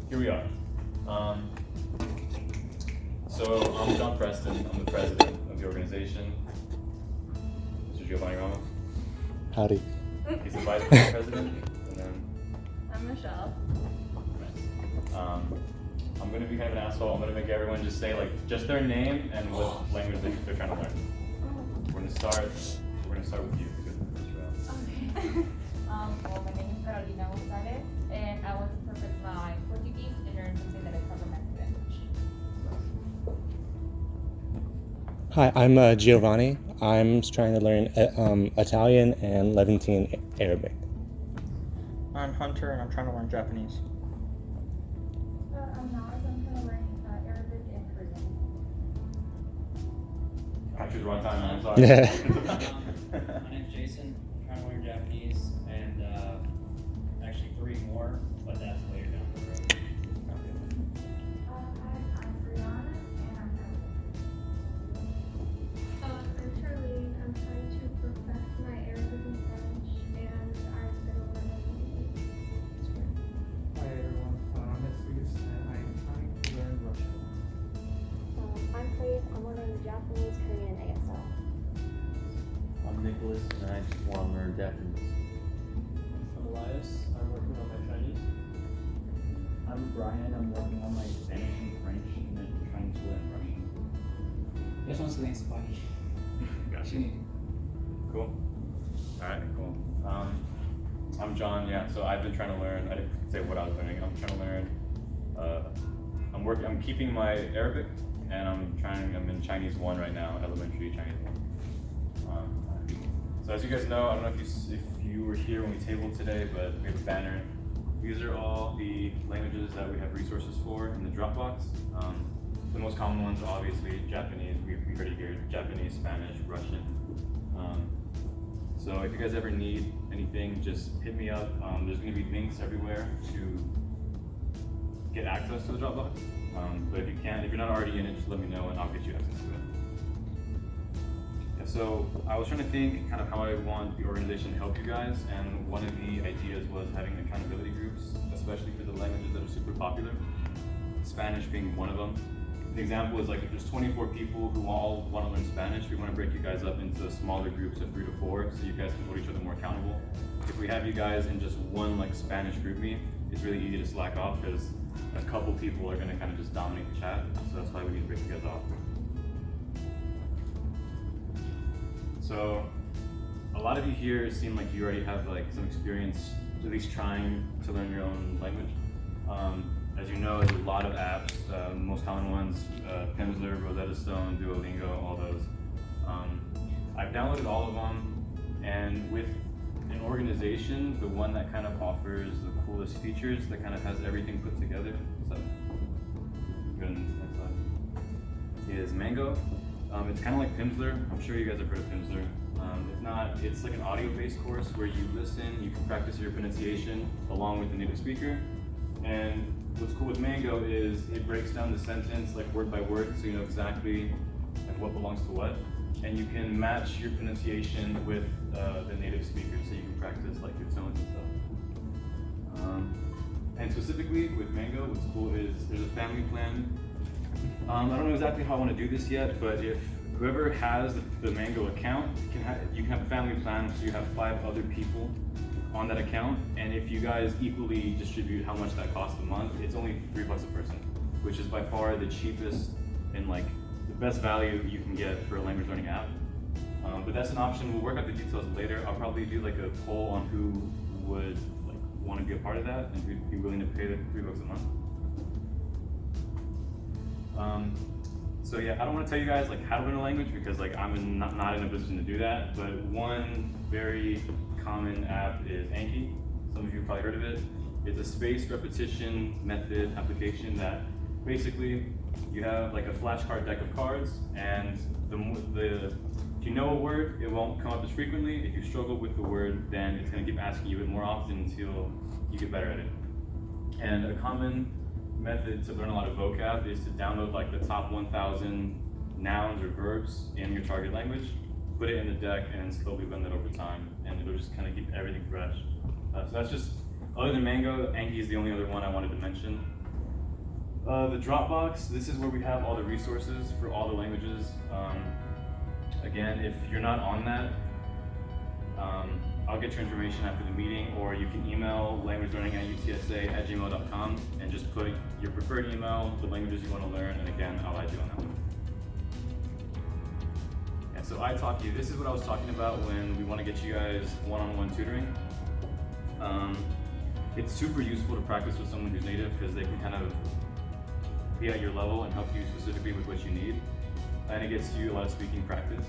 here we are. So I'm John Preston. I'm the president of the organization. Mr. Giovanni Ramos. Howdy. He's the vice president. And then I'm Michelle. I'm going to be kind of an asshole. I'm going to make everyone just say just their name and what language they're trying to learn. We're going to start with you. Okay. Well, my name is Carolina Gonzalez, and I want to perfect my Portuguese and learn something that is complementary language. Hi, I'm Giovanni. I'm trying to learn Italian and Levantine Arabic. I'm Hunter, and I'm trying to learn Japanese. I'm Naz. I'm trying to learn Arabic and Korean. I choose the wrong time, I'm sorry. My name's Jason. I'm trying to learn Japanese and actually 3 more, but that's later down the road. Hi, I'm Brianna, and I'm I'm Charlene. I'm trying to perfect my Arabic and French, and I'm going to learn Hi everyone, I'm Jesus and I'm trying to learn Russian. I'm Faith. I'm learning Japanese, Korean, and ASL. I'm Nicholas and I just want to learn Japanese. I'm Elias. I'm working on my Chinese. I'm Brian. I'm working on my Spanish and French and then trying to learn Russian. Yo soy estudiante Spanish. Gotcha. Sí. Cool. Alright, cool. I'm John, yeah, so I've been trying to learn, I didn't say what I was learning, I'm trying to learn, I'm keeping my Arabic, and I'm in Chinese 1 right now, elementary Chinese 1. So as you guys know, I don't know if you were here when we tabled today, but we have a banner. These are all the languages that we have resources for in the Dropbox. The most common ones are obviously Japanese, we already hear Japanese, Spanish, Russian. So if you guys ever need anything, just hit me up. There's going to be links everywhere to get access to the Dropbox. But if you're not already in it, just let me know and I'll get you access to it. Yeah, so I was trying to think kind of how I want the organization to help you guys, and one of the ideas was having accountability groups, especially for the languages that are super popular, Spanish being one of them. The example is if there's 24 people who all want to learn Spanish, we want to break you guys up into smaller groups of 3 to 4 so you guys can hold each other more accountable. If we have you guys in just one Spanish group meet, it's really easy to slack off because a couple people are going to kind of just dominate the chat. So that's why we need to break you guys off. So a lot of you here seem like you already have some experience at least trying to learn your own language. As you know, there's a lot of apps, most common ones, Pimsleur, Rosetta Stone, Duolingo, all those. I've downloaded all of them, and with an organization, the one that kind of offers the coolest features, that kind of has everything put together, so, go to the next slide, is Mango. It's kind of like Pimsleur. I'm sure you guys have heard of Pimsleur. If not, it's like an audio-based course where you listen, you can practice your pronunciation along with the native speaker. And what's cool with Mango is it breaks down the sentence word by word, so you know exactly what belongs to what. And you can match your pronunciation with the native speaker, so you can practice your tones and stuff. And specifically with Mango, what's cool is there's a family plan. I don't know exactly how I want to do this yet, but if whoever has the Mango account, you can have a family plan, so you have 5 other people on that account, and if you guys equally distribute how much that costs a month, it's only $3 a person, which is by far the cheapest and the best value you can get for a language learning app. But that's an option. We'll work out the details later. I'll probably do a poll on who would want to be a part of that and who'd be willing to pay the $3 a month. So yeah, I don't want to tell you guys how to learn a language because I'm not in a position to do that. But one very common app is Anki. Some of you have probably heard of it. It's a spaced repetition method application that basically you have a flashcard deck of cards, and if you know a word, it won't come up as frequently. If you struggle with the word, then it's going to keep asking you it more often until you get better at it. And a common method to learn a lot of vocab is to download the top 1,000 nouns or verbs in your target language, put it in the deck, and slowly blend it over time, and it'll just kind of keep everything fresh. So that's just, other than Mango, Anki is the only other one I wanted to mention. The Dropbox, this is where we have all the resources for all the languages. Again, if you're not on that, I'll get your information after the meeting, or you can email languagelearning@utsa@gmail.com and just put your preferred email, the languages you want to learn, and again, I'll add you on that one. And so italki, this is what I was talking about when we want to get you guys one-on-one tutoring. It's super useful to practice with someone who's native because they can kind of be at your level and help you specifically with what you need. And it gets you a lot of speaking practice.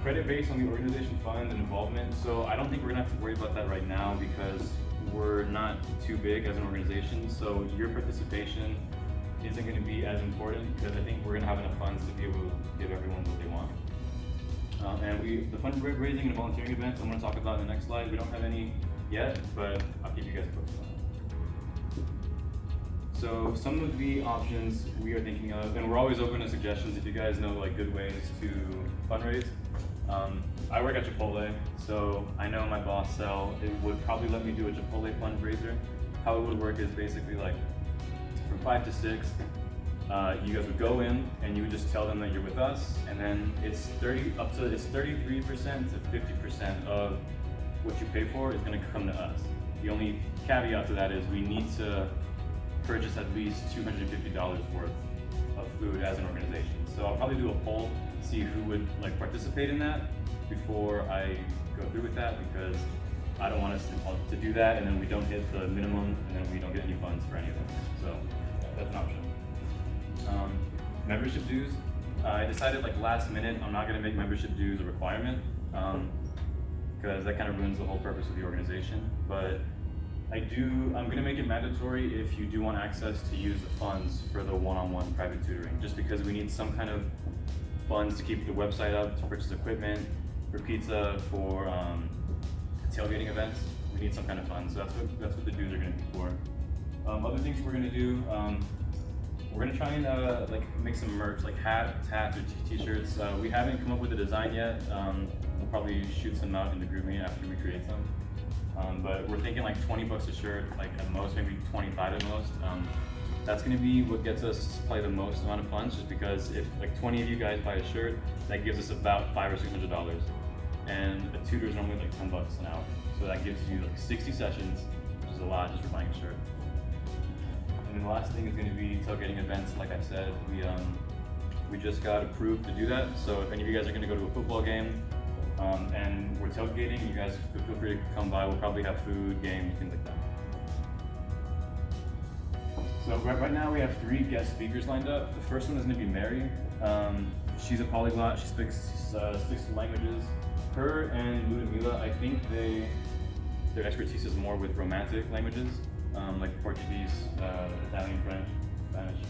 Credit based on the organization fund and involvement. So I don't think we're gonna have to worry about that right now because we're not too big as an organization. So your participation isn't gonna be as important because I think we're gonna have enough funds to be able to give everyone what they want. And the fundraising and volunteering events I'm gonna talk about in the next slide. We don't have any yet, but I'll keep you guys posted on it. So some of the options we are thinking of, and we're always open to suggestions if you guys know like good ways to fundraise. I work at Chipotle, so I know my boss Sel would probably let me do a Chipotle fundraiser. How it would work is basically like from 5 to 6, you guys would go in and you would just tell them that you're with us, and then it's 33% to 50% of what you pay for is going to come to us. The only caveat to that is we need to purchase at least $250 worth of food as an organization. So I'll probably do a poll, see who would like participate in that before I go through with that, because I don't want us to do that and then we don't hit the minimum and then we don't get any funds for any of them. So that's an option. Membership dues. I decided like last minute I'm not going to make membership dues a requirement because that kind of ruins the whole purpose of the organization. But I'm going to make it mandatory if you do want access to use the funds for the one-on-one private tutoring, just because we need some kind of funds to keep the website up, to purchase equipment, for pizza, for tailgating events. We need some kind of funds, so that's what the dues are going to be for. Other things we're going to do, we're going to try and like make some merch, like hats or t-shirts. We haven't come up with a design yet. We'll probably shoot some out in the group meeting after we create some. But we're thinking like $20 a shirt, like at most, maybe 25 at most. That's gonna be what gets us probably the most amount of funds, just because if like 20 of you guys buy a shirt, that gives us about $500 or $600. And a tutor is normally like $10 an hour. So that gives you like 60 sessions, which is a lot just for buying a shirt. And then the last thing is gonna be tailgating events. Like I said, we just got approved to do that. So if any of you guys are gonna go to a football game, and we're tailgating, you guys feel free to come by. We'll probably have food, games, things like that. So right now we have 3 guest speakers lined up. The first one is going to be Mary. She's a polyglot. She speaks 6 languages. Her and Ludmila, I think their expertise is more with romantic languages, like Portuguese, Italian, French, Spanish.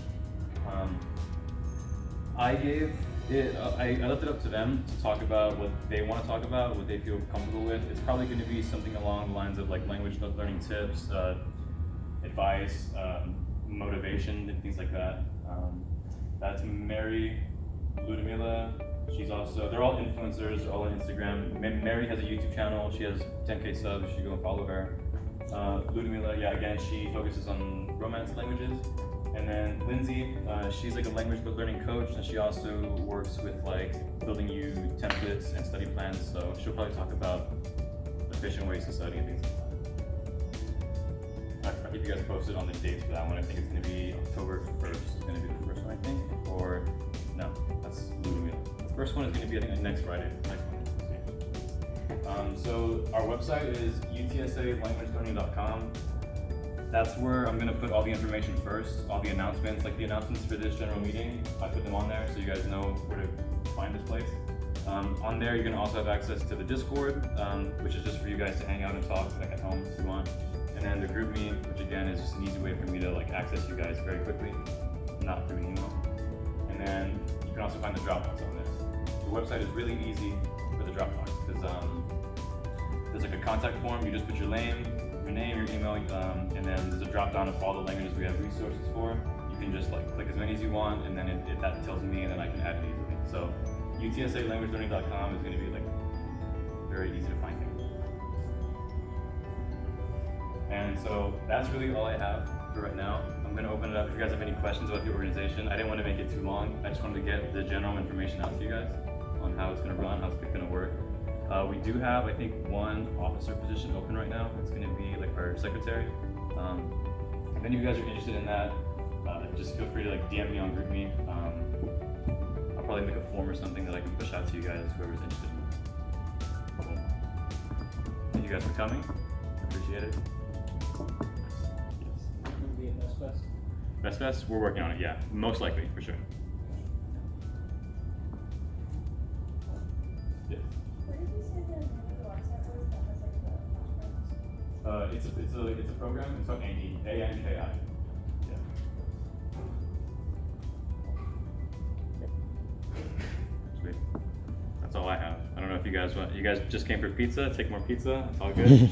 I left it up to them to talk about what they want to talk about, what they feel comfortable with. It's probably going to be something along the lines of like language learning tips, advice, motivation, and things like that. That's Mary. Ludmila, they're all influencers, they're all on Instagram. Mary has a YouTube channel, she has 10K subs, you should go and follow her. Ludmila, again, she focuses on Romance languages. And then Lindsay, she's like a language learning coach, and she also works with like building you templates and study plans. So she'll probably talk about efficient ways to study and things like that. I'll keep you guys posted on the dates for that one. I think it's going to be October 1st. It's going to be the first one, I think. Or no, that's Ludmila. The first one is going to be, I think, next Friday. So our website is utsalanguagelearning.com. That's where I'm going to put all the information first, all the announcements, like the announcements for this general meeting. I put them on there so you guys know where to find this place. On there, you're going to also have access to the Discord, which is just for you guys to hang out and talk like at home if you want. And then the group me, which again is just an easy way for me to like access you guys very quickly, not through an email. And then you can also find the Dropbox on there. The website is really easy for the Dropbox because there's like a contact form. You just put your name, your email, and then there's a drop down of all the languages we have resources for. You can just like click as many as you want, and then that tells me, and then I can add it easily. So UTSAlanguagelearning.com is going to be like very easy to find things. And so that's really all I have for right now. I'm gonna open it up if you guys have any questions about the organization. I didn't want to make it too long. I just wanted to get the general information out to you guys on how it's gonna run, how it's gonna work. We do have, I think, one officer position open right now. It's gonna be like our secretary. If any of you guys are interested in that, just feel free to like DM me on GroupMe. I'll probably make a form or something that I can push out to you guys, whoever's interested in it. Cool. Thank you guys for coming. Appreciate it. Yes. Gonna be at Best Fest. Best Fest, we're working on it, yeah. Most likely, for sure. Yes. Where did you say the name of the website was that has like the flashcards? It's a program. It's called ANKI. Yeah. Sweet. That's all I have. I don't know if you guys want. You guys just came for pizza. Take more pizza. It's all good.